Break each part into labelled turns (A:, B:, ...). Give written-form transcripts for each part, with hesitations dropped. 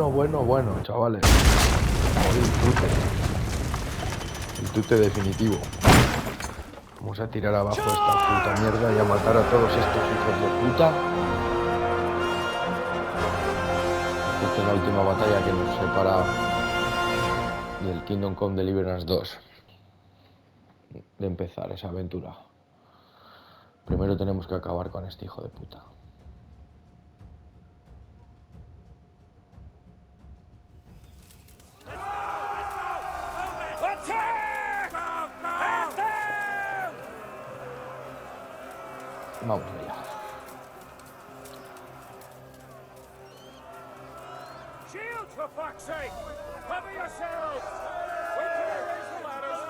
A: bueno, chavales. El tute definitivo. Vamos a tirar abajo esta puta mierda y a matar a todos estos hijos de puta. Esta es la última batalla que nos separa del Kingdom Come Deliverance 2. De empezar esa aventura. Primero tenemos que acabar con este hijo de puta. Vamos allá.
B: Shields, for fuck's sake! Cover yourselves! Wait till I raise the ladders!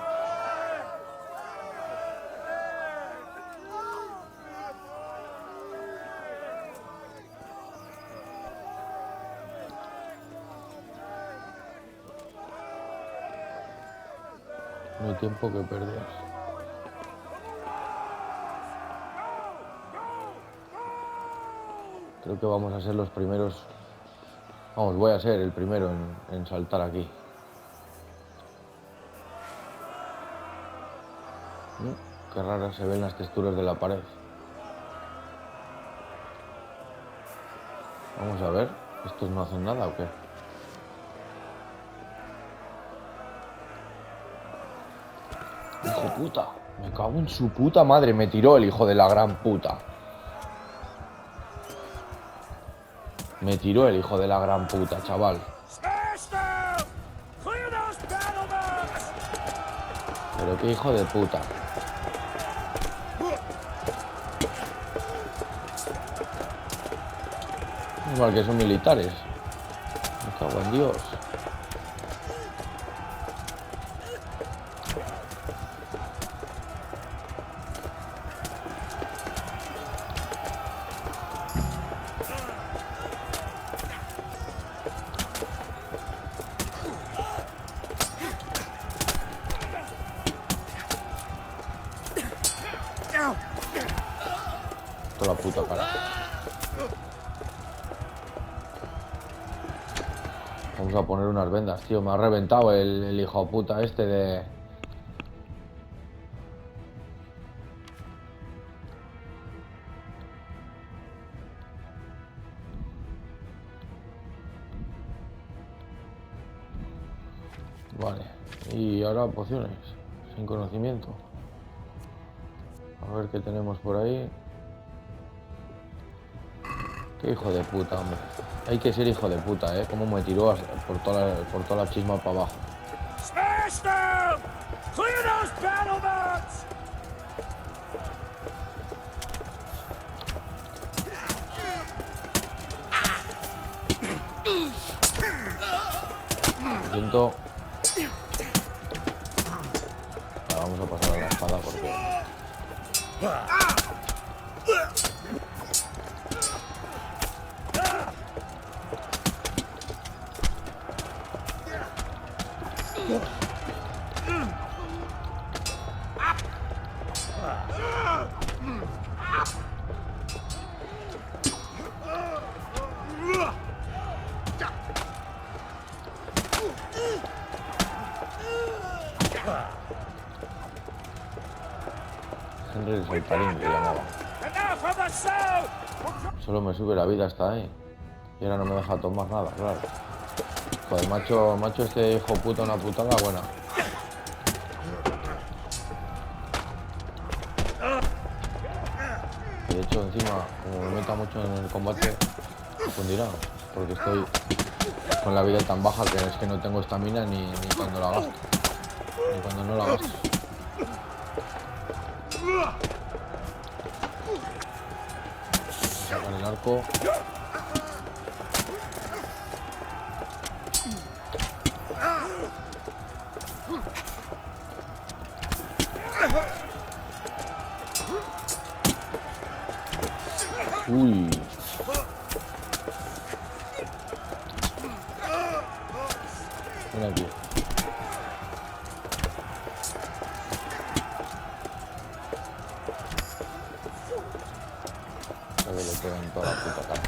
A: No hay tiempo que perder. Creo que vamos a ser los primeros. Vamos, voy a ser el primero en saltar aquí. Qué raras se ven las texturas de la pared. Vamos a ver. ¿Estos no hacen nada o qué? Hijo puta. Me cago en su puta madre. Me tiró el hijo de la gran puta. Me tiró el hijo de la gran puta, chaval. Pero qué hijo de puta. Igual que son militares. Me cago en Dios. Toda la puta cara. Vamos a poner unas vendas, tío. Me ha reventado el hijo de puta este de... Vale. Y ahora pociones. Sin conocimiento. A ver qué tenemos por ahí. Qué hijo de puta, hombre. Hay que ser hijo de puta, ¿eh? Cómo me tiró por toda la chisma para abajo.
B: Smash them! Clear those battle bots!
A: Siento... Ahora vamos a pasar a la espada porque... Henry el saltarín que llamaba. Solo me sube la vida hasta ahí. Y ahora no me deja tomar nada, claro. Joder, macho este hijo puta una putada buena. Y de hecho encima, como me meta mucho en el combate, me fundirá. Porque estoy con la vida tan baja que es que no tengo estamina ni cuando la gasto. Ni cuando no la gasto. Sacar el arco. Uy. Ven aquí. A ver, le pegan toda la puta cara.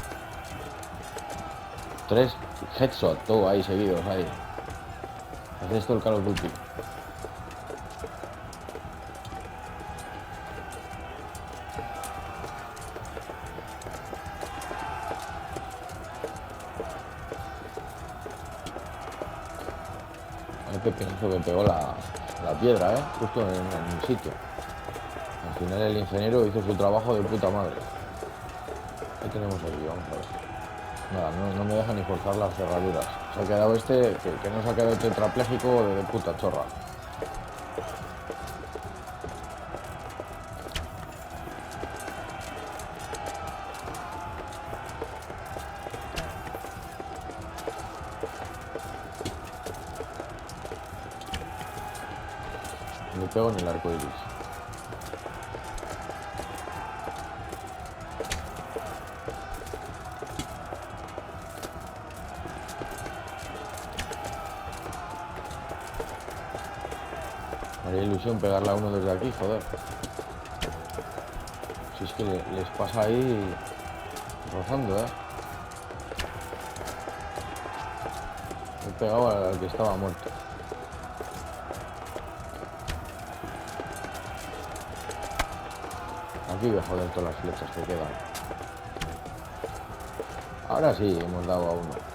A: 3 Headshot, todo ahí seguidos, ahí. Hace esto el Call of Duty. El pepinazo que pegó la piedra, justo en el sitio. Al final el ingeniero hizo su trabajo de puta madre. Ahí tenemos el guión, vamos a ver. Nada, no me deja ni forzar las cerraduras. Se ha quedado este, que no se ha quedado tetrapléjico de puta chorra. No le pego ni el arco iris. Me haría ilusión pegarle a uno desde aquí, joder. Si es que les pasa ahí rozando, He pegado al que estaba muerto. Aquí voy a joder todas las flechas que quedan. Ahora sí, hemos dado a uno.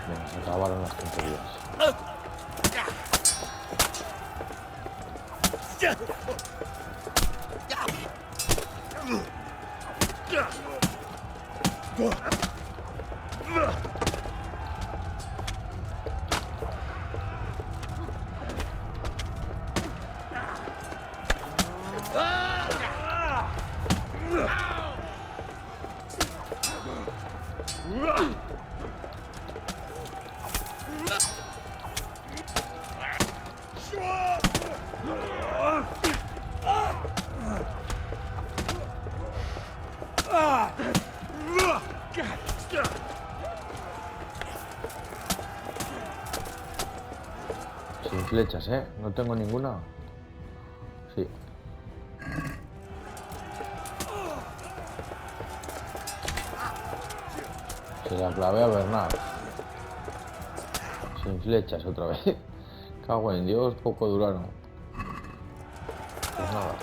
A: Venga, se acabaron las tonterías. Sin flechas, no tengo ninguna. Sí. Se la clavé a Bernard. Sin flechas otra vez. Cago en Dios, poco duraron. Pues nada.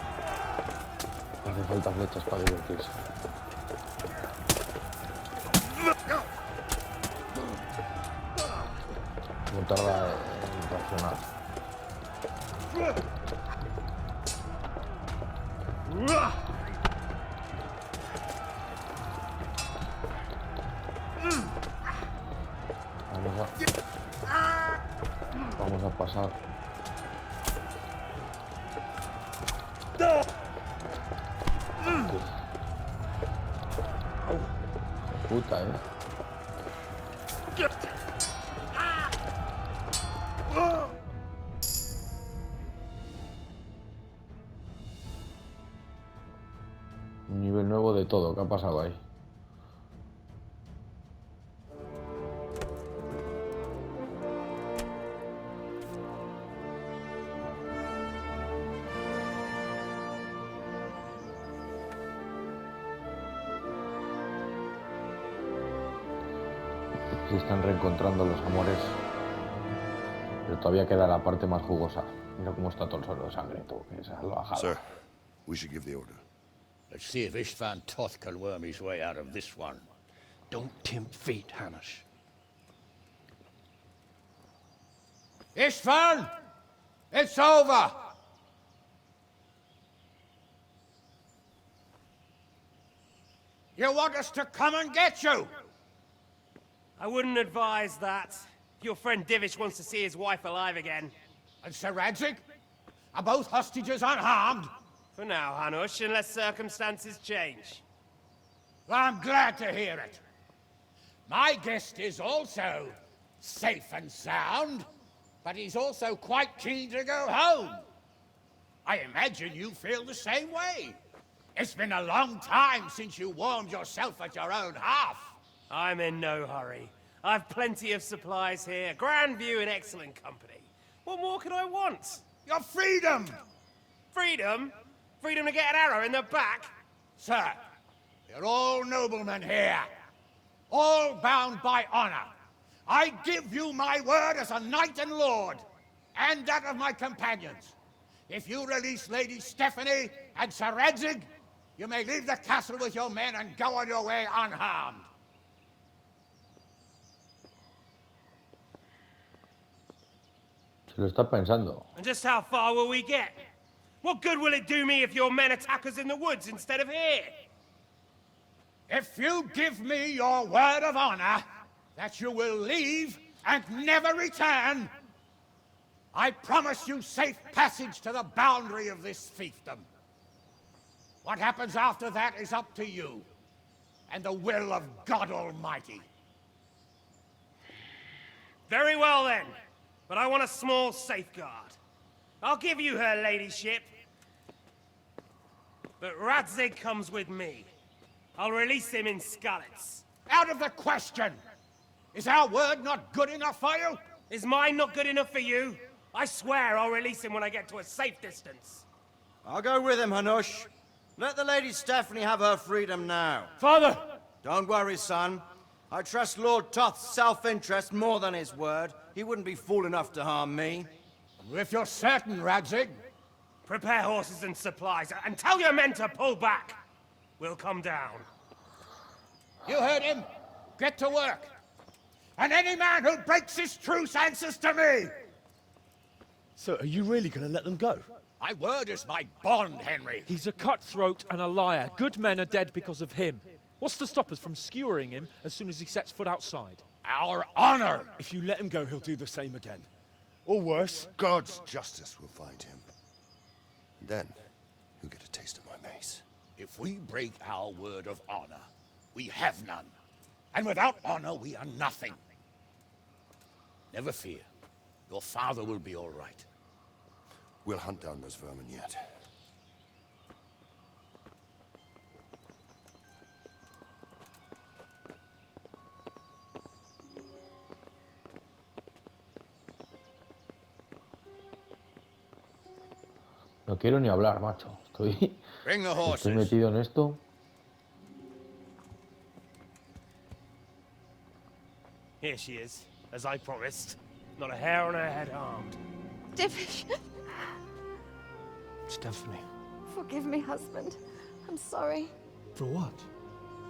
A: Hace falta flechas para divertirse. No tarda en reaccionar. Vamos a pasar. Puta, Un nivel nuevo de todo. ¿Qué ha pasado ahí? si están reencontrando los amores. Pero todavía queda la parte más jugosa. Mira cómo está todo el suelo de sangre, tú, que esa salvajada.
C: Sir, we should give the order.
D: Let's see if Istvan Toth can worm his way out of this one.
E: Don't tempt fate, Hanush.
D: Istvan! It's over! You want us to come and get you?
F: I wouldn't advise that. Your friend Divish wants to see his wife alive again.
D: And Sir Radzig? Are both hostages unharmed?
F: For now, Hanush, unless circumstances change.
D: Well, I'm glad to hear it. My guest is also safe and sound, but he's also quite keen to go home. I imagine you feel the same way. It's been a long time since you warmed yourself at your own hearth.
F: I'm in no hurry. I've plenty of supplies here, grand view and excellent company. What more could I want?
D: Your freedom!
F: Freedom? Freedom to get an arrow in the back?
D: Sir, you're all noblemen here. All bound by honor. I give you my word as a knight and lord, and that of my companions. If you release Lady Stephanie and Sir Radzig, you may leave the castle with your men and go on your way unharmed.
A: Se lo está pensando.
F: And just how far will we get? What good will it do me if your men attack us in the woods instead of here?
D: If you give me your word of honor that you will leave and never return, I promise you safe passage to the boundary of this fiefdom. What happens after that is up to you and the will of God Almighty.
F: Very well then, but I want a small safeguard. I'll give you her ladyship, but Radzig comes with me. I'll release him in Skalitz.
D: Out of the question! Is our word not good enough for you?
F: Is mine not good enough for you? I swear I'll release him when I get to a safe distance.
G: I'll go with him, Hanush. Let the Lady Stephanie have her freedom now.
E: Father!
G: Don't worry, son. I trust Lord Toth's self-interest more than his word. He wouldn't be fool enough to harm me.
D: If you're certain, Radzig.
F: Prepare horses and supplies, and tell your men to pull back. We'll come down.
D: You heard him. Get to work. And any man who breaks this truce answers to me!
E: So are you really going to let them go?
D: My word is my bond, Henry.
H: He's a cutthroat and a liar. Good men are dead because of him. What's to stop us from skewering him as soon as he sets foot outside?
D: Our honor!
E: If you let him go, he'll do the same again. Or worse.
C: God's justice will find him. And then, you'll get a taste of my mace.
D: If we break our word of honor, we have none. And without honor, we are nothing. Never fear. Your father will be all right.
C: We'll hunt down those vermin yet.
A: No quiero ni hablar, macho.
D: Bring the
A: Estoy
D: horses.
A: metido en esto.
F: Here she is, as I promised. Not a hair on her head harmed.
I: Divish,
E: Stephanie.
I: forgive me, husband. I'm sorry
E: For what?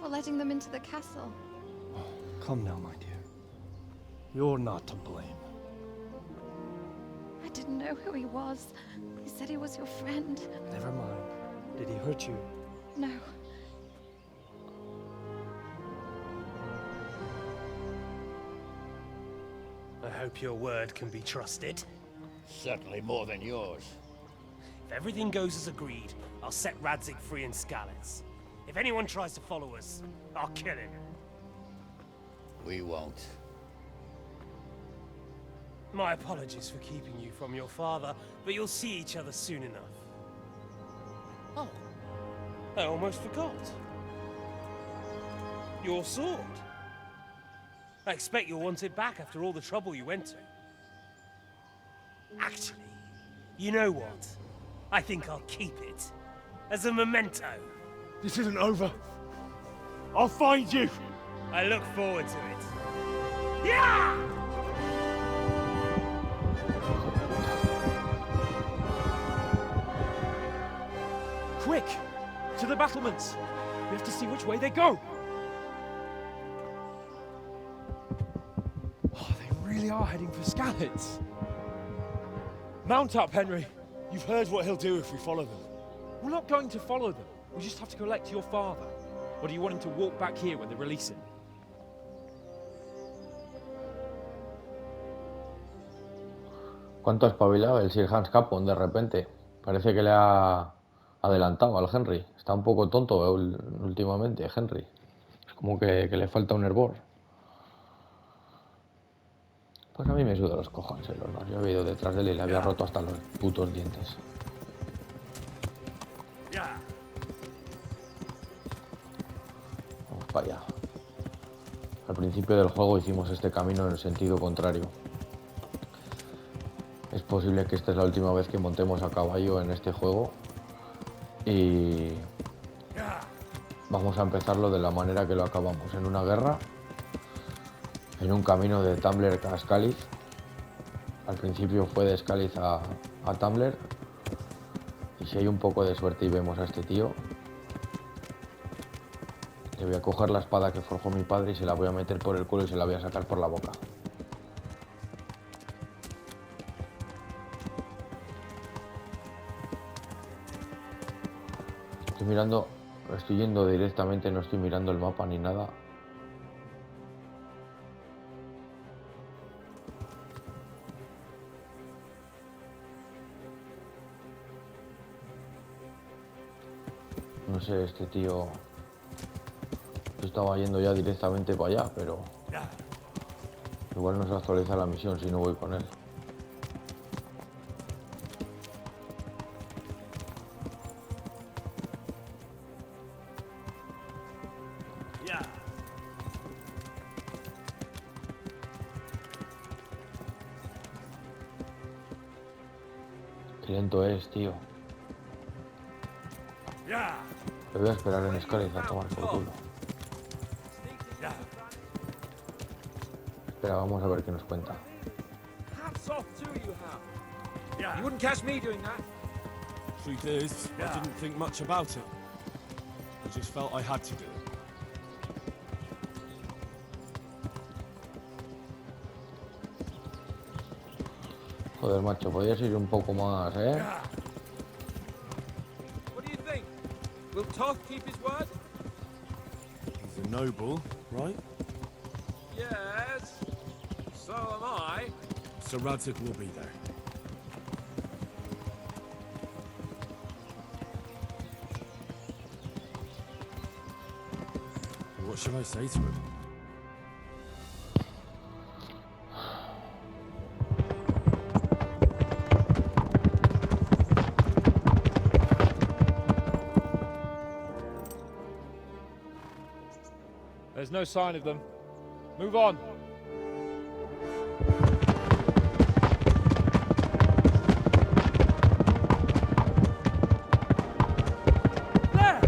I: for letting them into the castle.
E: Come now, my dear. You're not to blame.
I: I didn't know who he was. He said he was your friend.
E: Never mind. Did he hurt you?
I: No.
F: I hope your word can be trusted.
D: Certainly more than yours.
F: If everything goes as agreed, I'll set Radzig free in Skalitz. If anyone tries to follow us, I'll kill him.
D: We won't.
F: My apologies for keeping you from your father, but you'll see each other soon enough. Oh, I almost forgot. Your sword. I expect you'll want it back after all the trouble you went to. Actually, you know what? I think I'll keep it. As a memento.
E: This isn't over. I'll find you.
F: I look forward to it.
B: Yeah!
H: Quick! To the battlements! We have to see which way they go! Oh, they really are heading for Skalitz. Mount up, Henry.
F: You've heard what he'll do if we follow them.
H: We're not going to follow them. We just have to collect your father. Or do you want him to walk back here when they release him?
A: ¿Cuánto ha espabilado el Sir Hans Capon de repente? Parece que le ha adelantado al Henry. Está un poco tonto últimamente, Henry. Es como que le falta un hervor. Pues a mí me suda los cojones el horno. Yo había ido detrás de él y le había roto hasta los putos dientes. Vamos para allá. Al principio del juego hicimos este camino en el sentido contrario. Es posible que esta es la última vez que montemos a caballo en este juego. Y vamos a empezarlo de la manera que lo acabamos, en una guerra, en un camino de Tumbler a Skalitz. Al principio fue de Skalitz a Tumbler, y si hay un poco de suerte y vemos a este tío, le voy a coger la espada que forjó mi padre y se la voy a meter por el culo y se la voy a sacar por la boca. Estoy mirando, estoy yendo directamente, no estoy mirando el mapa ni nada. No sé, este tío... Yo estaba yendo ya directamente para allá, pero... Igual no se actualiza la misión si no voy con él. Qué lento es, tío. Le voy a esperar en Skalitz a tomar por culo. Espera, vamos a ver qué nos cuenta.
B: Hats off to you, Hal. You wouldn't catch me doing that.
F: Truth is, I didn't think much about it. I just felt I had to do it.
A: Joder, macho, podrías ir un poco más, ¿eh?
B: What do you think? Will Toth keep his word?
F: He's a noble, right?
B: Yes. So am I.
F: Sir Radzig will be there. What should I say to him?
H: There's no sign of them. Move on. There!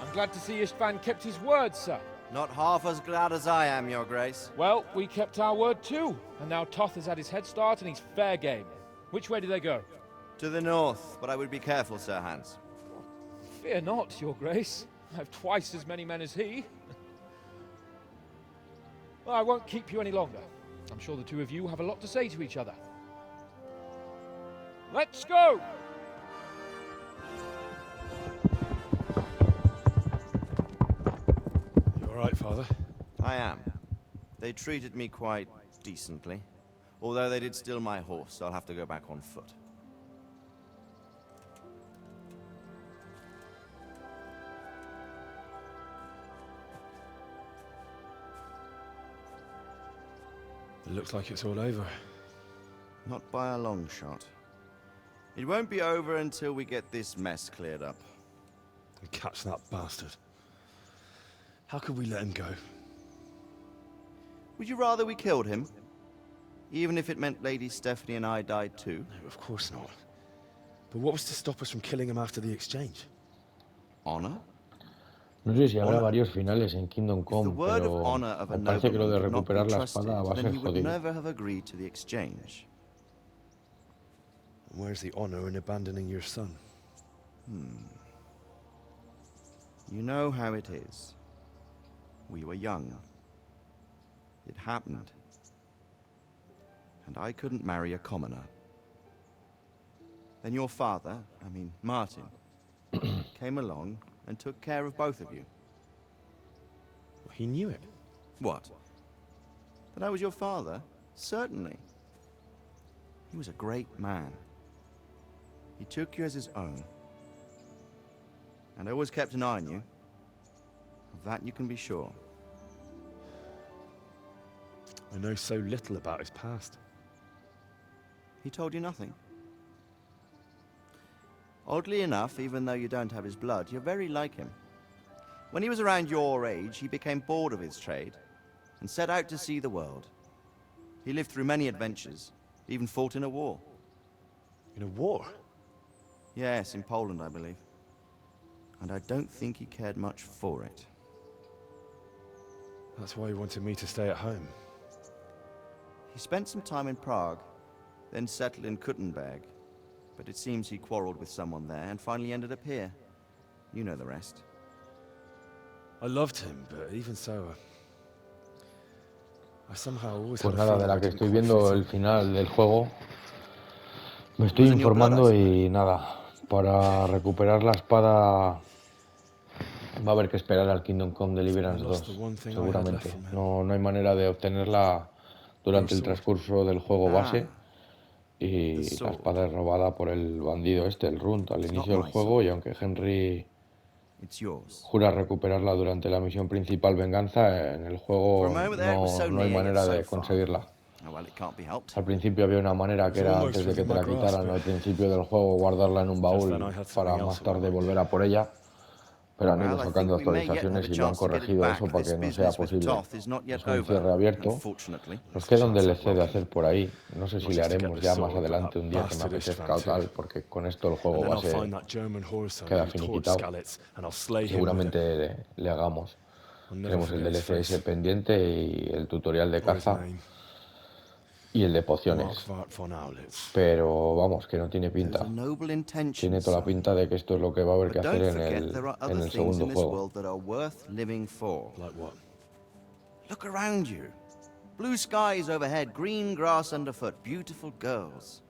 H: I'm glad to see Istvan kept his word, sir.
G: Not half as glad as I am, Your Grace.
H: Well, we kept our word too. And now Toth has had his head start and he's fair game. Which way do they go?
G: To the north, but I would be careful, Sir Hans.
H: Fear not, Your Grace. I have twice as many men as he. Well, I won't keep you any longer. I'm sure the two of you have a lot to say to each other. Let's go!
F: You all right, Father?
G: I am. They treated me quite decently. Although they did steal my horse, so I'll have to go back on foot.
F: It looks like it's all over.
G: Not by a long shot. It won't be over until we get this mess cleared up.
F: And catch that bastard. How could we let him go?
G: Would you rather we killed him? Even if it meant Lady Stephanie and I died too?
J: No, of course not. But what was to stop us from killing him after the exchange?
G: Honor?
A: No sé si habrá
G: Honor.
A: varios finales en Kingdom
G: If the
A: Come,
G: word of
A: pero
G: honor of a
A: me parece que lo de
G: nobleman could not be
A: recuperar la
G: trusted,
A: espada va a
G: then
A: ser
G: he would
A: jodido.
G: never have agreed to the exchange.
J: And where's the honor in abandoning your son?
G: You know how it is. We were young. It happened. And I couldn't marry a commoner. Then your father, Martin, came along and took care of both of you.
J: Well, he knew it.
G: What? That I was your father? Certainly. He was a great man. He took you as his own. And always kept an eye on you. Of that you can be sure.
J: I know so little about his past.
G: He told you nothing? Oddly enough, even though you don't have his blood, you're very like him. When he was around your age, he became bored of his trade and set out to see the world. He lived through many adventures, even fought in a war.
J: In a war?
G: Yes, in Poland, I believe. And I don't think he cared much for it.
J: That's why he wanted me to stay at home.
G: He spent some time in Prague, then settled in Kuttenberg. But it seems he quarreled with someone there and finally ended up here. You know the rest.
J: I loved him, but even so, I somehow always
A: Pues
J: had a
A: nada, de
J: feeling
A: la
J: I
A: que
J: didn't
A: estoy
J: quite
A: viendo
J: fit
A: el
J: in.
A: final del juego, me estoy
G: Was in your blood,
A: informando
G: I
A: y nada, para recuperar la espada va a haber que esperar al Kingdom Come Deliverance
J: I lost the
A: 2,
J: one thing I had left
A: seguramente.
J: from him.
A: No hay manera de obtenerla durante el
J: Your sword.
A: transcurso del juego base.
G: The
A: Y la
G: sword.
A: espada es robada por el bandido este, el Runt, al
G: It's
A: inicio
G: not
A: del
G: my
A: juego,
G: sword.
A: y aunque Henry
G: It's yours.
A: jura recuperarla durante la misión principal Venganza, en el
G: For a
A: juego
G: moment there, it was so
A: no hay
G: near, yet
A: manera
G: so
A: de
G: far.
A: conseguirla.
G: Oh, well, it can't be helped.
A: Al principio había una manera que
J: It was
A: era
J: almost
A: antes de que
J: within
A: te la
J: my grasp,
A: quitaran
J: but
A: al principio del juego, guardarla en un
J: just then
A: baúl
J: I had
A: para
J: something
A: más
J: else on my
A: tarde
J: mind.
A: volver a por ella. Pero han ido
G: Well, I
A: sacando
G: think we may yet have
A: actualizaciones
G: a
A: y lo han
G: chance to get it
A: corregido
G: back.
A: eso para
G: This
A: que no sea
G: business with
A: posible.
G: Toth is not yet
A: Es un cierre
G: over,
A: abierto.
G: unfortunately.
A: Nos
J: That's a
A: queda un
J: chance I
A: DLC de
J: welcome.
A: hacer por ahí. No sé si
J: Not
A: le
J: just to get
A: haremos
J: the
A: ya
J: sword,
A: más
J: but
A: adelante
J: that
A: un día que me
J: bastard
A: apetezca
J: Istvan
A: o tal,
J: too.
A: porque con esto el juego
J: And then I'll
A: base
J: find that German horse
A: queda
J: who taught
A: finiquitado.
J: Skalitz, and I'll slay him with it.
A: Seguramente le hagamos.
J: I'll never
A: Tenemos el
J: forget his
A: DLC ese
J: face.
A: pendiente y el tutorial de
J: Or his
A: caza
J: name.
A: y el de pociones.
J: Markvart von Aulitz.
A: Pero vamos, que no tiene
G: Those
A: pinta.
G: are noble intentions,
A: Tiene toda la
G: son.
A: pinta de que esto es lo que va a haber que
G: But
A: hacer
G: don't
A: en
G: forget there are
A: en
G: other
A: el
G: things
A: segundo
G: in this
A: juego.
G: world that are worth living for.
J: Like what?
G: Look around you. Blue skies overhead, green grass underfoot, beautiful girls.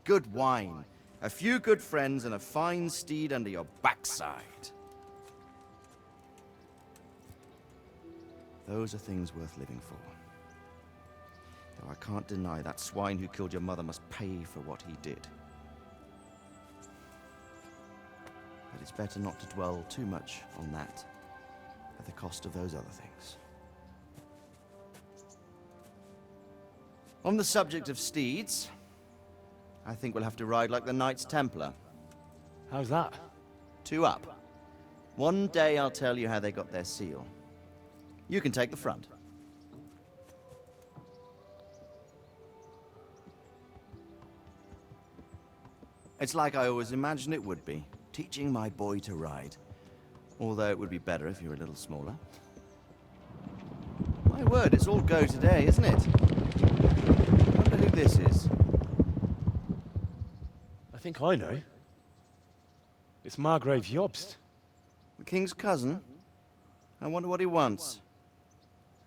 G: Good wine, a few good friends, and a fine steed under your backside. Those are things worth living for. Though I can't deny that swine who killed your mother must pay for what he did. But it's better not to dwell too much on that at the cost of those other things. On the subject of steeds, I think we'll have to ride like the Knights Templar.
J: How's that?
G: 2 up. One day I'll tell you how they got their seal. You can take the front. It's like I always imagined it would be, teaching my boy to ride. Although it would be better if you were a little smaller. My word, it's all go today, isn't it? I wonder who this is.
J: I think I know. It's Margrave Jobst.
G: The king's cousin? I wonder what he wants.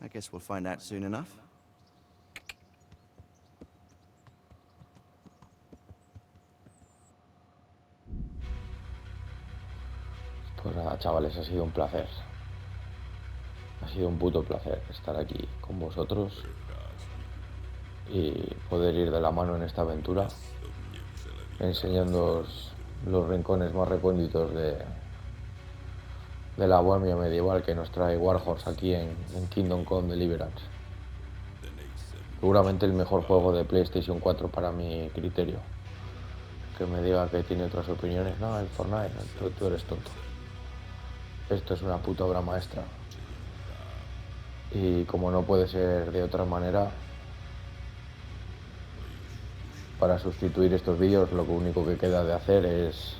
G: I guess we'll find out soon enough.
A: Pues nada, chavales, ha sido un placer. Ha sido un puto placer estar aquí con vosotros y poder ir de la mano en esta aventura, enseñándoos los rincones más recónditos de la bohemia medieval que nos trae Warhorse aquí en Kingdom Come Deliverance. Seguramente el mejor juego de PlayStation 4 para mi criterio. Que me diga que tiene otras opiniones, no, el Fortnite, tú eres tonto. Esto es una puta obra maestra. Y como no puede ser de otra manera, para sustituir estos vídeos, lo único que queda de hacer es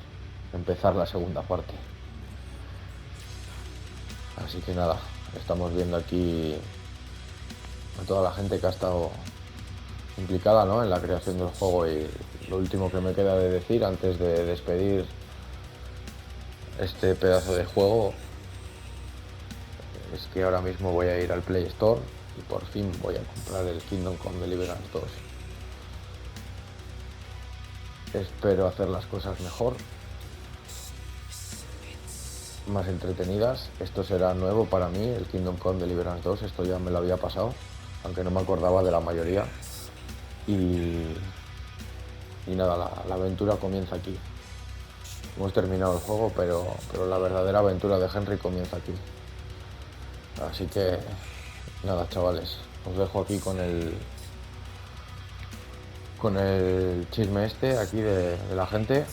A: empezar la segunda parte. Así que nada, estamos viendo aquí a toda la gente que ha estado implicada, ¿no?, en la creación del juego, y lo último que me queda de decir antes de despedir este pedazo de juego es que ahora mismo voy a ir al Play Store y por fin voy a comprar el Kingdom Come Deliverance 2. Espero hacer las cosas mejor, más entretenidas. Esto será nuevo para mí, el Kingdom Come Deliverance 2, esto ya me lo había pasado, aunque no me acordaba de la mayoría. Y nada, la aventura comienza aquí. Hemos terminado el juego, pero la verdadera aventura de Henry comienza aquí. Así que nada, chavales, os dejo aquí con el chisme este aquí de la gente.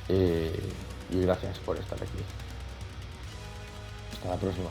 A: Y gracias por estar aquí. Hasta la próxima.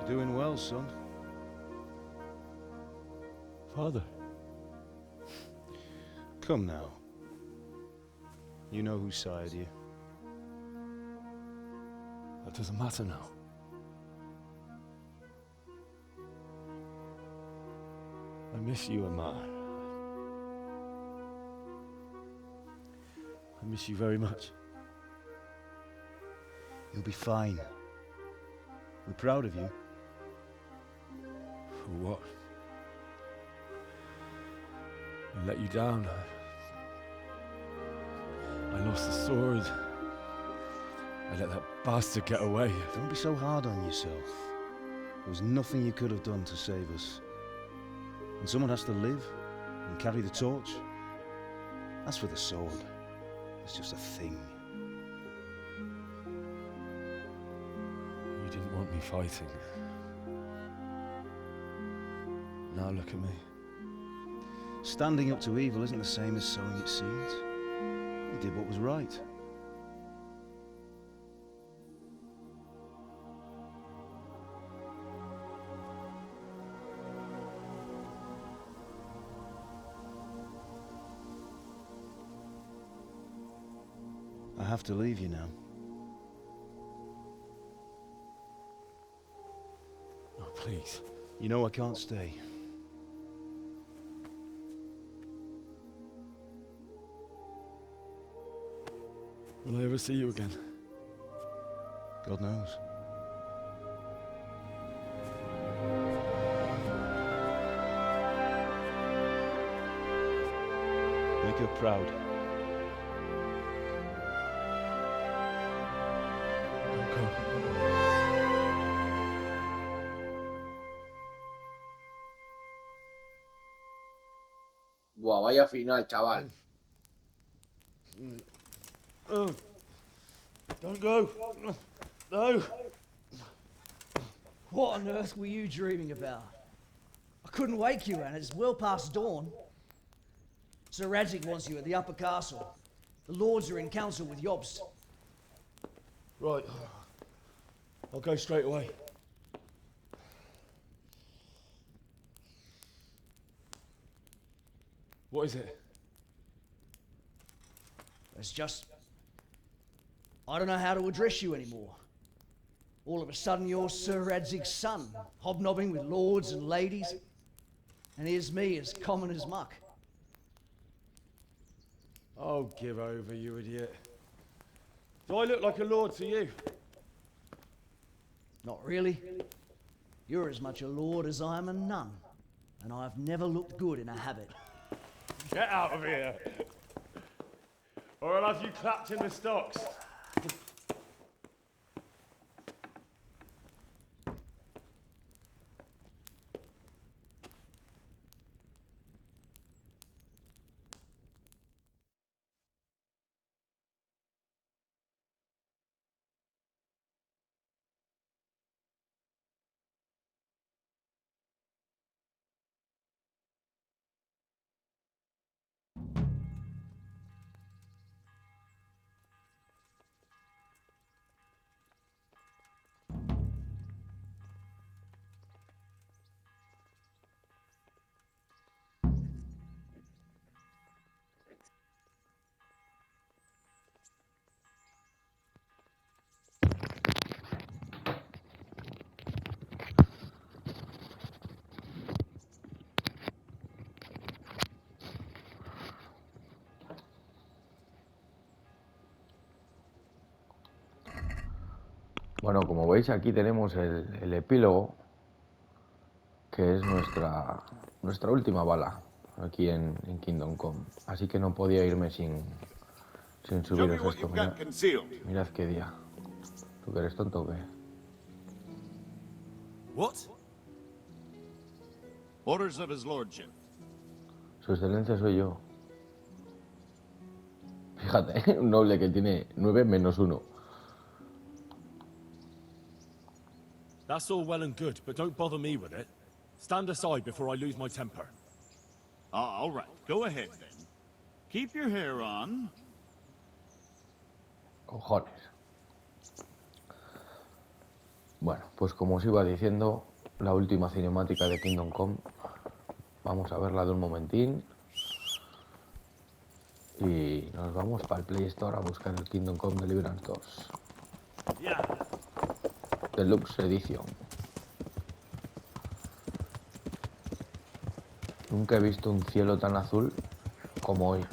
J: You're doing well, son.
H: Father.
J: Come now. You know who sired you.
H: That doesn't matter now. I miss you, Amar. I miss you very much.
J: You'll be fine. We're proud of you.
H: For what? I let you down. I lost the sword. I let that bastard get away.
J: Don't be so hard on yourself. There was nothing you could have done to save us. And someone has to live and carry the torch. As for the sword, it's just a thing.
H: You didn't want me fighting. Now look at me.
J: Standing up to evil isn't the same as sowing its seeds. You did what was right. I have to leave you now.
H: Oh, please.
J: You know I can't stay.
H: Will I ever see you again?
J: God knows. Make her proud.
H: Don't go.
A: Buah, vaya final, chaval.
E: Don't go. No. What on earth were you dreaming about? I couldn't wake you, and it's well past dawn. Sir Radzig wants you at the upper castle. The lords are in council with Jobst.
H: Right. I'll go straight away. What is it?
E: It's just... I don't know how to address you anymore. All of a sudden you're Sir Radzig's son, hobnobbing with lords and ladies. And here's me, as common as muck.
H: Oh, give over, you idiot. Do I look like a lord to you?
E: Not really. You're as much a lord as I am a nun. And I've never looked good in a habit.
H: Get out of here! Or I'll have you clapped in the stocks.
A: Bueno, como veis aquí tenemos el epílogo, que es nuestra última bala aquí en Kingdom Come. Así que no podía irme sin subiros esto. Mirad qué día. ¿Tú que eres tonto o qué?
B: What? Orders of his lordship.
A: Su excelencia soy yo. Fíjate, un noble que tiene 9 menos 1.
K: That's all well and good, but don't bother me with it. Stand aside before I lose my temper.
B: All right, go ahead then. Keep your hair on.
A: Cojones. Bueno, pues como os iba diciendo, la última cinemática de Kingdom Come. Vamos a verla de un momentín. Y nos vamos para el Play Store a buscar el Kingdom Come Deliverance 2. Deluxe Edition. Nunca he visto un cielo tan azul como hoy.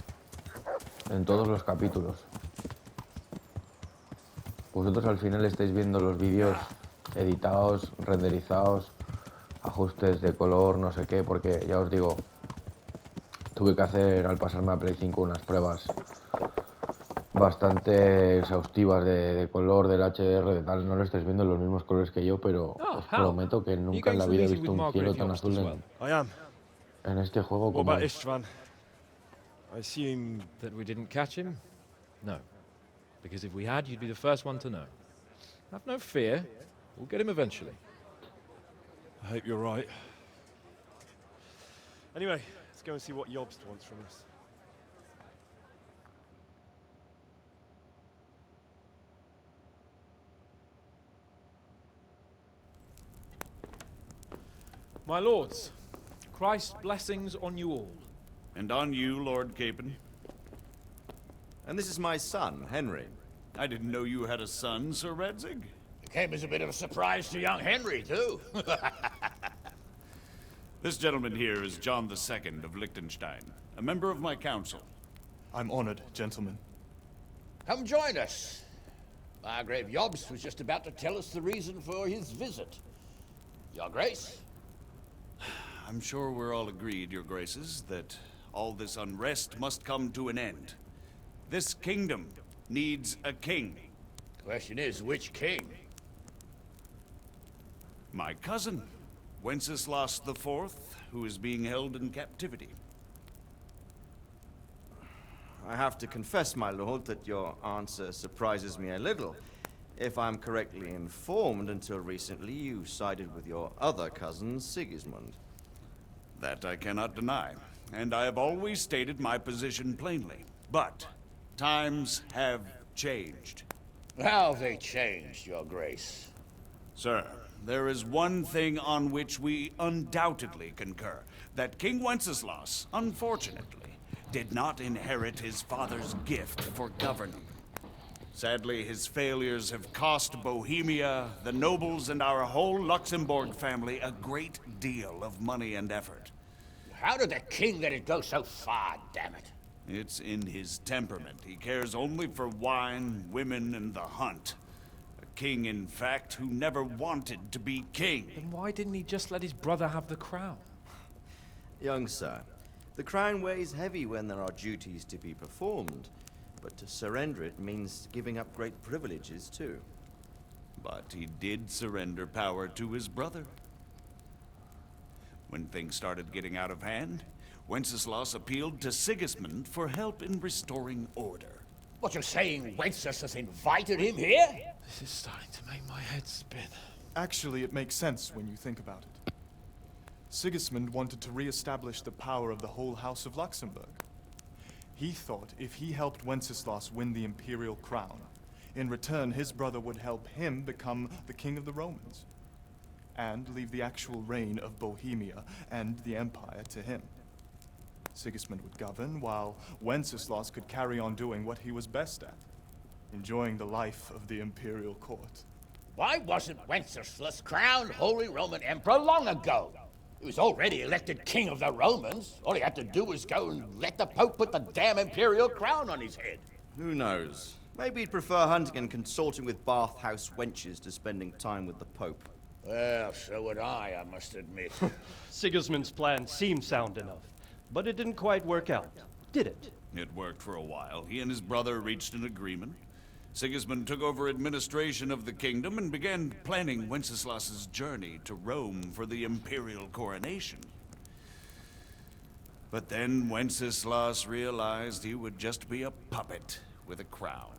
A: En todos los capítulos. Vosotros al final estáis viendo los vídeos editados, renderizados, ajustes de color, no sé qué, porque ya os digo, tuve que hacer al pasarme a Play 5 unas pruebas bastante exhaustivas de color, del HDR, de tal. No lo estáis viendo en los mismos colores que yo, pero os prometo que nunca en la vida he visto un cielo tan azul en este juego como hoy.
H: I assume that we didn't catch him? No. Because if we had, you'd be the first one to know. Have no fear. We'll get him eventually.
K: I hope you're right. Anyway, let's go and see what Jobst wants from us.
H: My lords, Christ's blessings on you all.
L: And on you, Lord Capon.
G: And this is my son, Henry.
L: I didn't know you had a son, Sir Redzig.
D: It came as a bit of a surprise to young Henry, too.
L: This gentleman here is John II of Liechtenstein, a member of my council.
M: I'm honored, gentlemen.
D: Come join us. Margrave Jobst was just about to tell us the reason for his visit. Your Grace?
L: I'm sure we're all agreed, Your Graces, that all this unrest must come to an end. This kingdom needs a king.
D: Question is, which king?
L: My cousin, Wenceslas IV, who is being held in captivity.
G: I have to confess, my lord, that your answer surprises me a little. If I'm correctly informed, until recently you sided with your other cousin, Sigismund.
L: That I cannot deny, and I have always stated my position plainly. But times have changed.
D: How have they changed, Your Grace?
L: Sir, there is one thing on which we undoubtedly concur. That King Wenceslas, unfortunately, did not inherit his father's gift for governing. Sadly, his failures have cost Bohemia, the nobles, and our whole Luxembourg family a great deal of money and effort.
D: How did the king let it go so far, damn it?
L: It's in his temperament. He cares only for wine, women, and the hunt. A king, in fact, who never wanted to be king.
H: Then why didn't he just let his brother have the crown?
G: Young sir, the crown weighs heavy when there are duties to be performed. But to surrender it means giving up great privileges, too.
L: But he did surrender power to his brother. When things started getting out of hand, Wenceslas appealed to Sigismund for help in restoring order.
D: What you're saying, Wenceslas invited him here?
H: This is starting to make my head spin.
M: Actually, it makes sense when you think about it. Sigismund wanted to re-establish the power of the whole House of Luxembourg. He thought if he helped Wenceslas win the imperial crown, in return his brother would help him become the king of the Romans, and leave the actual reign of Bohemia and the empire to him. Sigismund would govern, while Wenceslas could carry on doing what he was best at, enjoying the life of the imperial court.
D: Why wasn't Wenceslas crowned Holy Roman Emperor long ago? He was already elected king of the Romans. All he had to do was go and let the Pope put the damn imperial crown on his head.
G: Who knows? Maybe he'd prefer hunting and consorting with bathhouse wenches to spending time with the Pope.
D: Well, so would I must admit.
N: Sigismund's plan seemed sound enough, but it didn't quite work out, did it?
L: It worked for a while. He and his brother reached an agreement. Sigismund took over administration of the kingdom and began planning Wenceslas's journey to Rome for the imperial coronation. But then Wenceslas realized he would just be a puppet with a crown.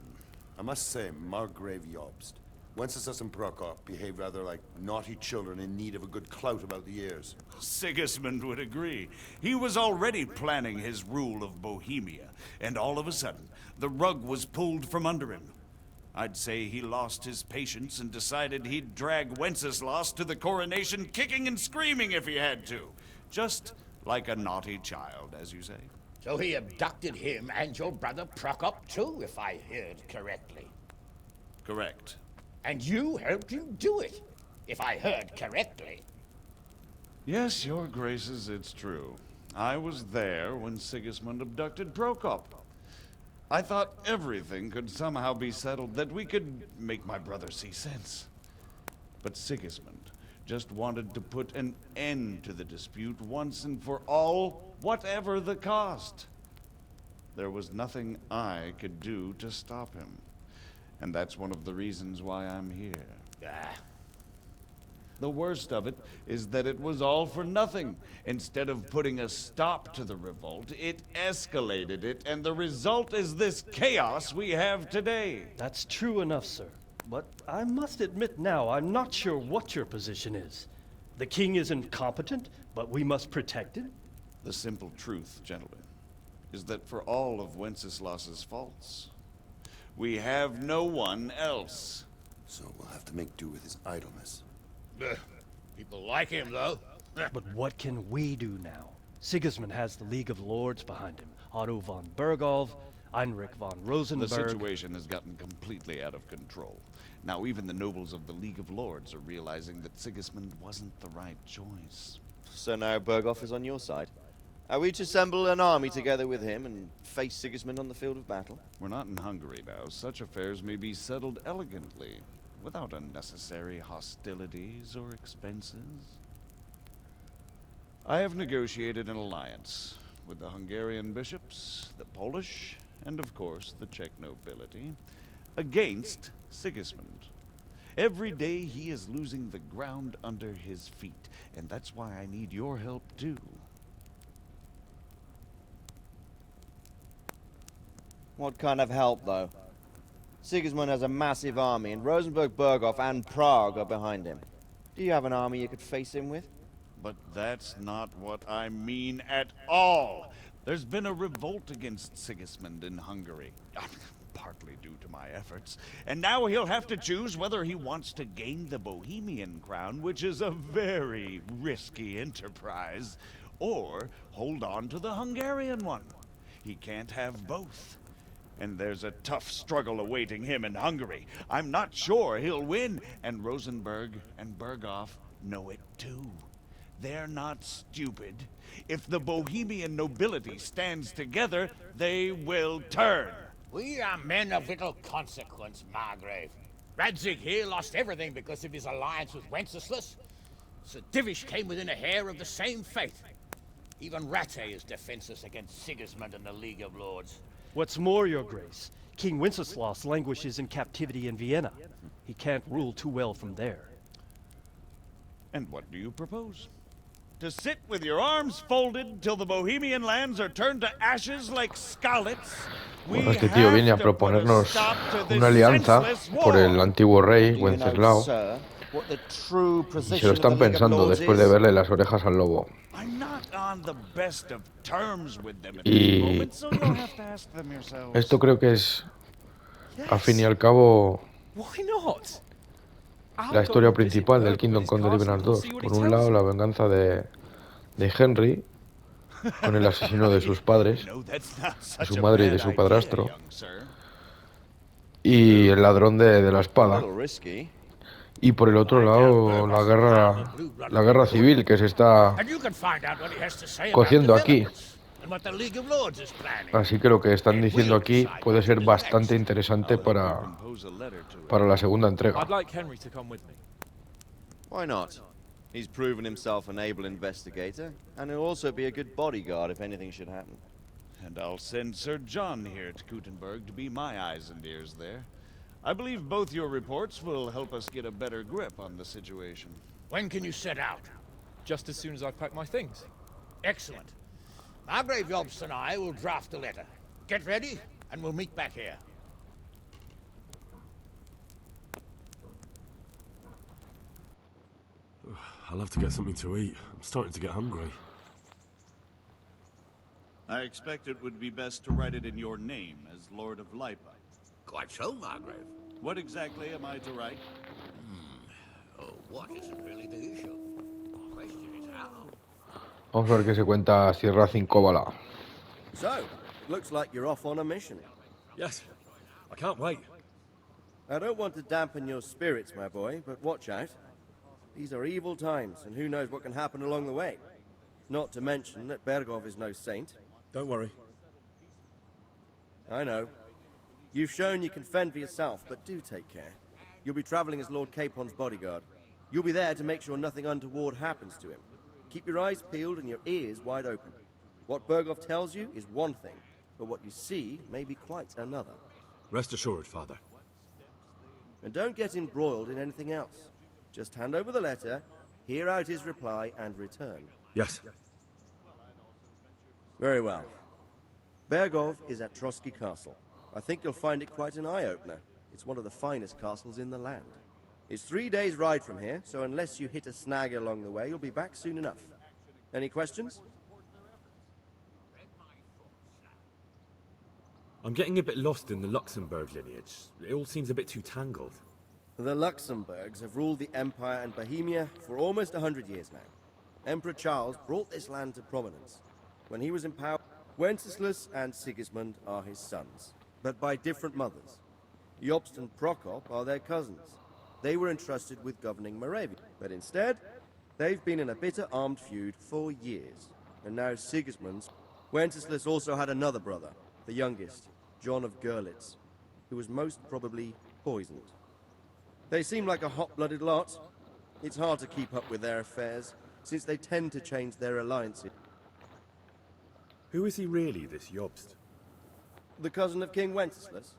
C: I must say, Margrave Jobst, Wenceslas and Prokop behave rather like naughty children in need of a good clout about the ears.
L: Sigismund would agree. He was already planning his rule of Bohemia, and all of a sudden, the rug was pulled from under him. I'd say he lost his patience and decided he'd drag Wenceslas to the coronation kicking and screaming if he had to. Just like a naughty child, as you say.
D: So he abducted him and your brother Prokop too, if I heard correctly.
L: Correct.
D: And you helped him do it, if I heard correctly.
L: Yes, your graces, it's true. I was there when Sigismund abducted Prokop. I thought everything could somehow be settled, that we could make my brother see sense. But Sigismund just wanted to put an end to the dispute once and for all, whatever the cost. There was nothing I could do to stop him. And that's one of the reasons why I'm here. The worst of it is that it was all for nothing. Instead of putting a stop to the revolt, it escalated it, and the result is this chaos we have today.
N: That's true enough, sir. But I must admit now, I'm not sure what your position is. The king is incompetent, but we must protect him?
L: The simple truth, gentlemen, is that for all of Wenceslas's faults, we have no one else.
C: So we'll have to make do with his idleness.
D: People like him, though.
N: But what can we do now? Sigismund has the League of Lords behind him. Otto von Bergholf, Heinrich von Rosenberg.
L: The situation has gotten completely out of control. Now even the nobles of the League of Lords are realizing that Sigismund wasn't the right choice.
G: So now Bergholf is on your side. Are we to assemble an army together with him and face Sigismund on the field of battle?
L: We're not in Hungary now. Such affairs may be settled elegantly, without unnecessary hostilities or expenses. I have negotiated an alliance with the Hungarian bishops, the Polish, and of course the Czech nobility, against Sigismund. Every day he is losing the ground under his feet, and that's why I need your help too.
G: What kind of help, though? Sigismund has a massive army, and Rosenberg, Berghof, and Prague are behind him. Do you have an army you could face him with?
L: But that's not what I mean at all. There's been a revolt against Sigismund in Hungary, partly due to my efforts, and now he'll have to choose whether he wants to gain the Bohemian crown, which is a very risky enterprise, or hold on to the Hungarian one. He can't have both. And there's a tough struggle awaiting him in Hungary. I'm not sure he'll win, and Rosenberg and Berghof know it too. They're not stupid. If the Bohemian nobility stands together, they will turn.
D: We are men of little consequence, Margrave. Radzig here lost everything because of his alliance with Wenceslas. Sir Divish came within a hair of the same fate. Even Rattay is defenseless against Sigismund and the League of Lords.
N: What's more, your grace, King Wenceslas languishes in captivity in Vienna. He can't rule too well from there.
L: And what do you propose? To sit with your arms folded till the Bohemian lands are turned to ashes like scarlets?
A: Bueno, este tío viene a proponernos una alianza por el antiguo rey Wenceslao y se lo están pensando después de verle las orejas al lobo. Y esto creo que es, al fin y al cabo, la historia principal del Kingdom Come Deliverance 2. Por un lado, la venganza de Henry con el asesino de sus padres, de su madre y de su padrastro, y el ladrón de la espada. Y por el otro lado, la guerra civil que se está cociendo aquí. Así que lo que están diciendo aquí puede ser bastante interesante para la segunda entrega.
G: Why not? He's proven himself an able investigator, and he'll also be a good bodyguard if anything should happen.
L: And I'll send Sir John here to Kuttenberg to be my eyes and ears there. I believe both your reports will help us get a better grip on the situation.
D: When can you set out?
H: Just as soon as I pack my things.
D: Excellent. Margrave Jobst and I will draft a letter. Get ready, and we'll meet back here.
K: I'll have to get something to eat. I'm starting to get hungry.
L: I expect it would be best to write it in your name as Lord of Lipa.
D: Quite so, Margrave.
L: What exactly am I to write?
O: Oh, what isn't really the issue? The question is how.
A: Vamos a ver qué se cuenta Sierra Cincóbala.
P: So, looks like you're off on a mission.
K: Yes, I can't wait.
P: I don't want to dampen your spirits, my boy, but watch out. These are evil times, and who knows what can happen along the way. Not to mention that Bergov is no saint.
K: Don't worry.
P: I know. You've shown you can fend for yourself, but do take care. You'll be traveling as Lord Capon's bodyguard. You'll be there to make sure nothing untoward happens to him. Keep your eyes peeled and your ears wide open. What Bergov tells you is one thing, but what you see may be quite another.
K: Rest assured, Father.
P: And don't get embroiled in anything else. Just hand over the letter, hear out his reply, and return.
K: Yes.
P: Very well. Bergov is at Trotsky Castle. I think you'll find it quite an eye-opener. It's one of the finest castles in the land. It's 3 days' ride from here, so unless you hit a snag along the way, you'll be back soon enough. Any questions?
K: I'm getting a bit lost in the Luxembourg lineage. It all seems a bit too tangled.
P: The Luxembourgs have ruled the Empire and Bohemia for almost 100 years now. Emperor Charles brought this land to prominence. When he was in power, Wenceslas and Sigismund are his sons, but by different mothers. Jobst and Prokop are their cousins. They were entrusted with governing Moravia, but instead, they've been in a bitter armed feud for years. And now Sigismund's... Wenceslas also had another brother, the youngest, John of Görlitz, who was most probably poisoned. They seem like a hot-blooded lot. It's hard to keep up with their affairs, since they tend to change their alliances.
K: Who is he really, this Jobst?
P: The cousin of King Wenceslas.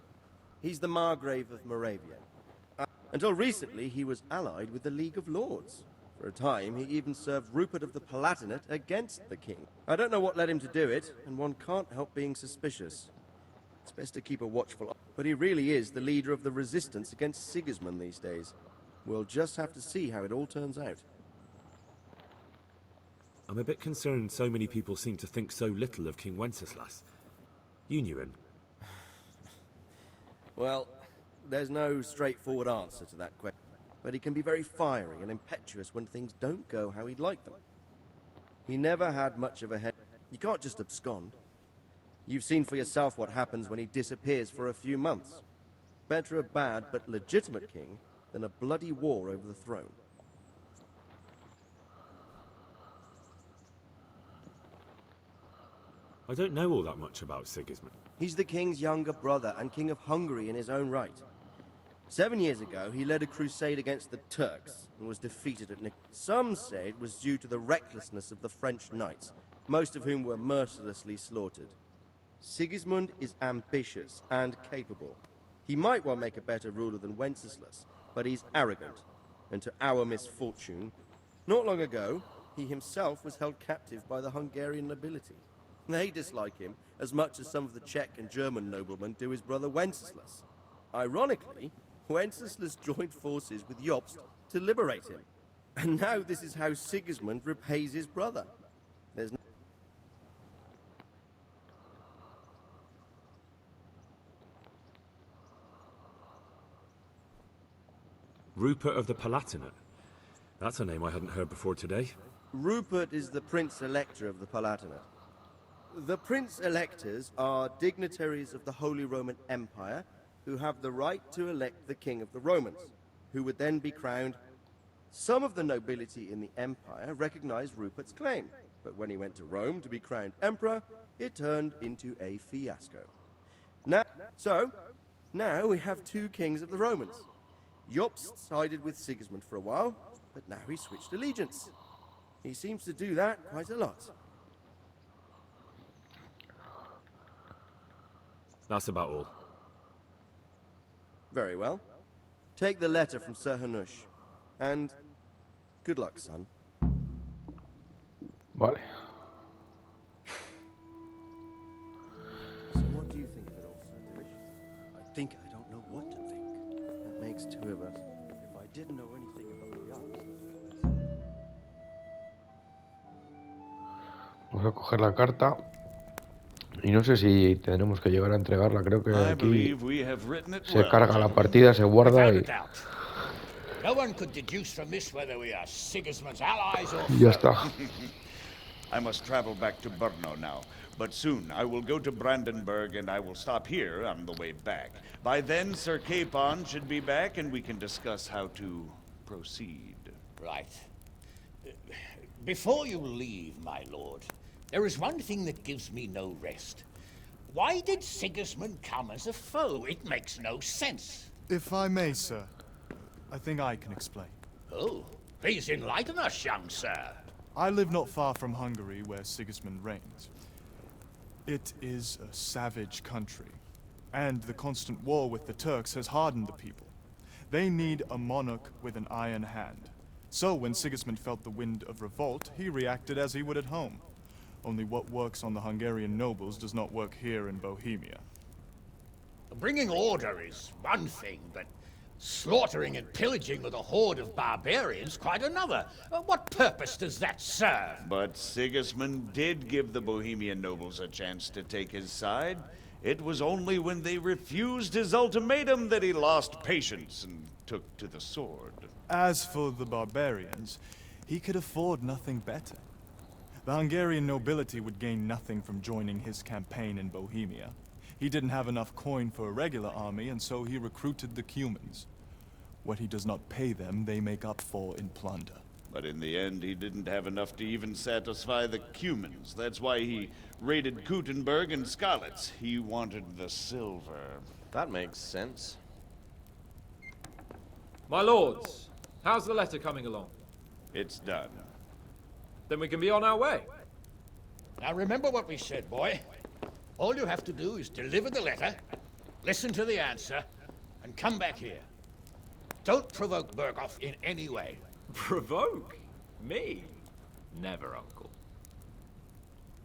P: He's the Margrave of Moravia. Until recently, he was allied with the League of Lords. For a time, he even served Rupert of the Palatinate against the king. I don't know what led him to do it, and one can't help being suspicious. It's best to keep a watchful eye. But he really is the leader of the resistance against Sigismund these days. We'll just have to see how it all turns out.
K: I'm a bit concerned so many people seem to think so little of King Wenceslas. You knew him.
P: Well, there's no straightforward answer to that question. But he can be very fiery and impetuous when things don't go how he'd like them. He never had much of a head. You can't just abscond. You've seen for yourself what happens when he disappears for a few months. Better a bad but legitimate king than a bloody war over the throne.
K: I don't know all that much about Sigismund.
P: He's the king's younger brother and king of Hungary in his own right. 7 years ago, he led a crusade against the Turks and was defeated at Nick. Some say it was due to the recklessness of the French knights, most of whom were mercilessly slaughtered. Sigismund is ambitious and capable. He might well make a better ruler than Wenceslas, but he's arrogant. And to our misfortune, not long ago, he himself was held captive by the Hungarian nobility. They dislike him as much as some of the Czech and German noblemen do his brother Wenceslas. Ironically, Wenceslas joined forces with Jobst to liberate him. And now this is how Sigismund repays his brother. There's no...
K: Rupert of the Palatinate. That's a name I hadn't heard before today.
P: Rupert is the Prince-Elector of the Palatinate. The Prince-Electors are dignitaries of the Holy Roman Empire who have the right to elect the King of the Romans, who would then be crowned. Some of the nobility in the Empire recognized Rupert's claim, but when he went to Rome to be crowned Emperor, it turned into a fiasco. Now we have two kings of the Romans. Jobst sided with Sigismund for a while, but now he switched allegiance. He seems to do that quite a lot.
K: That's about all.
P: Very well. Take the letter from Sir Hanush. And good luck, son.
A: Vale.
P: So what do you think of it all, Sir Divish? I think I don't know what to think. That makes two of us. If I didn't know anything about the others...
A: Vamos a coger la carta Y no sé si tenemos que llegar a entregarla, creo que
L: I
A: aquí
L: believe we have written it
A: se
L: well,
A: carga la
L: gentlemen.
A: partida, se guarda
D: Without a
A: y
D: doubt. No one could deduce from this whether we are Sigismund's allies or
A: ya
D: foes.
A: está.
L: I must travel back to Brno now, but soon I will go to Brandenburg and I will stop here on the way back. By then, Sir Capon should be back and we can discuss how to proceed.
D: Right. Before you leave, my lord, there is one thing that gives me no rest. Why did Sigismund come as a foe? It makes no sense.
M: If I may, sir, I think I can explain.
D: Oh, please enlighten us, young sir.
M: I live not far from Hungary, where Sigismund reigns. It is a savage country, and the constant war with the Turks has hardened the people. They need a monarch with an iron hand. So when Sigismund felt the wind of revolt, he reacted as he would at home. Only what works on the Hungarian nobles does not work here in Bohemia.
D: Bringing order is one thing, but slaughtering and pillaging with a horde of barbarians quite another. What purpose does that serve?
L: But Sigismund did give the Bohemian nobles a chance to take his side. It was only when they refused his ultimatum that he lost patience and took to the sword.
M: As for the barbarians, he could afford nothing better. The Hungarian nobility would gain nothing from joining his campaign in Bohemia. He didn't have enough coin for a regular army, and so he recruited the Cumans. What he does not pay them, they make up for in plunder.
L: But in the end, he didn't have enough to even satisfy the Cumans. That's why he raided Kuttenberg and Skalitz. He wanted the silver.
Q: That makes sense.
H: My lords, how's the letter coming along?
L: It's done.
H: Then we can be on our way.
D: Now remember what we said, boy. All you have to do is deliver the letter, listen to the answer, and come back here. Don't provoke Berghoff in any way.
H: Provoke? Me? Never, Uncle.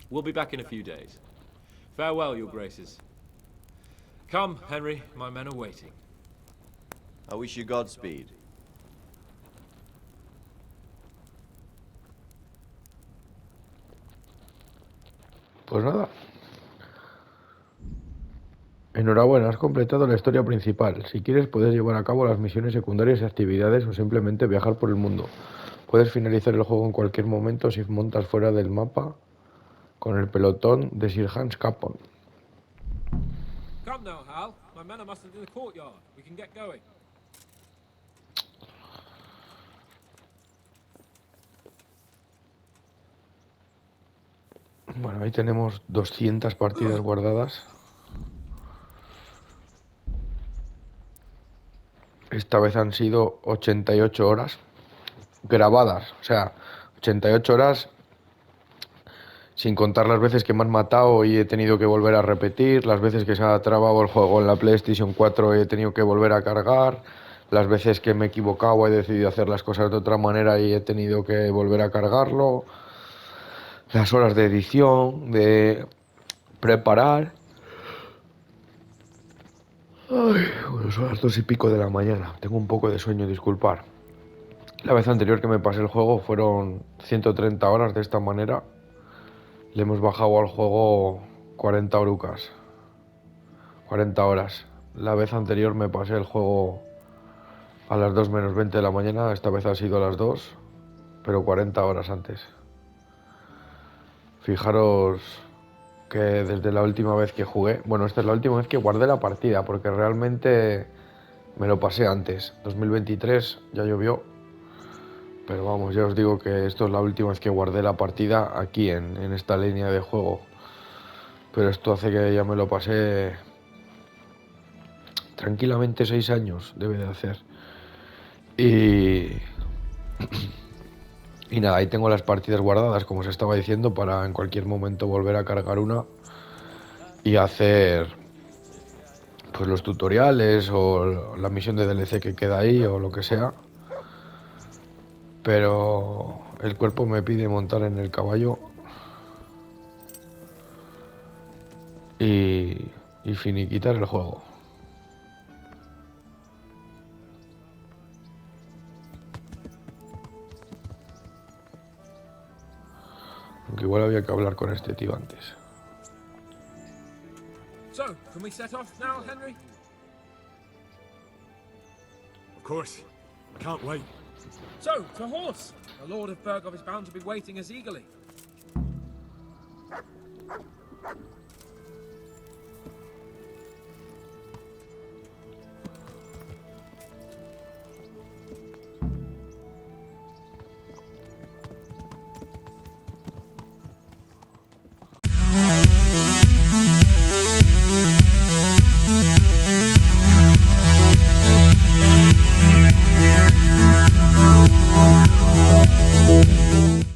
H: We'll be back in a few days. Farewell, your graces. Come, Henry, my men are waiting.
G: I wish you Godspeed.
A: Pues nada. Enhorabuena, has completado la historia principal. Si quieres puedes llevar a cabo las misiones secundarias y actividades o simplemente viajar por el mundo. Puedes finalizar el juego en cualquier momento si montas fuera del mapa con el pelotón de Sir Hans Capon.
H: Come now, Hal. My men are mustered in the courtyard. We can get going.
A: Bueno, ahí tenemos 200 partidas guardadas. Esta vez han sido 88 horas grabadas, o sea, 88 horas sin contar las veces que me han matado y he tenido que volver a repetir, las veces que se ha trabado el juego en la PlayStation 4 y he tenido que volver a cargar, las veces que me he equivocado, he decidido hacer las cosas de otra manera y he tenido que volver a cargarlo, las horas de edición, de preparar. Ay, bueno, son las 2:00 de la mañana. Tengo un poco de sueño, disculpar. La vez anterior que me pasé el juego fueron 130 horas de esta manera. Le hemos bajado al juego 40 orucas. 40 horas. La vez anterior me pasé el juego a las 2 menos 20 de la mañana. Esta vez ha sido a las 2, pero 40 horas antes. Fijaros que desde la última vez que jugué, bueno, esta es la última vez que guardé la partida, porque realmente me lo pasé antes. 2023 ya llovió, pero vamos, ya os digo que esto es la última vez que guardé la partida aquí en esta línea de juego. Pero esto hace que ya me lo pasé tranquilamente 6 años, debe de hacer. Y nada, ahí tengo las partidas guardadas, como os estaba diciendo, para en cualquier momento volver a cargar una y hacer pues los tutoriales o la misión de DLC que queda ahí o lo que sea. Pero el cuerpo me pide montar en el caballo y finiquitar el juego. Aunque igual había que hablar con este tío antes.
H: Can we set off now, Henry?
K: Of course. I can't wait.
H: So, to horse! The Lord of Bergov is bound to be waiting us eagerly.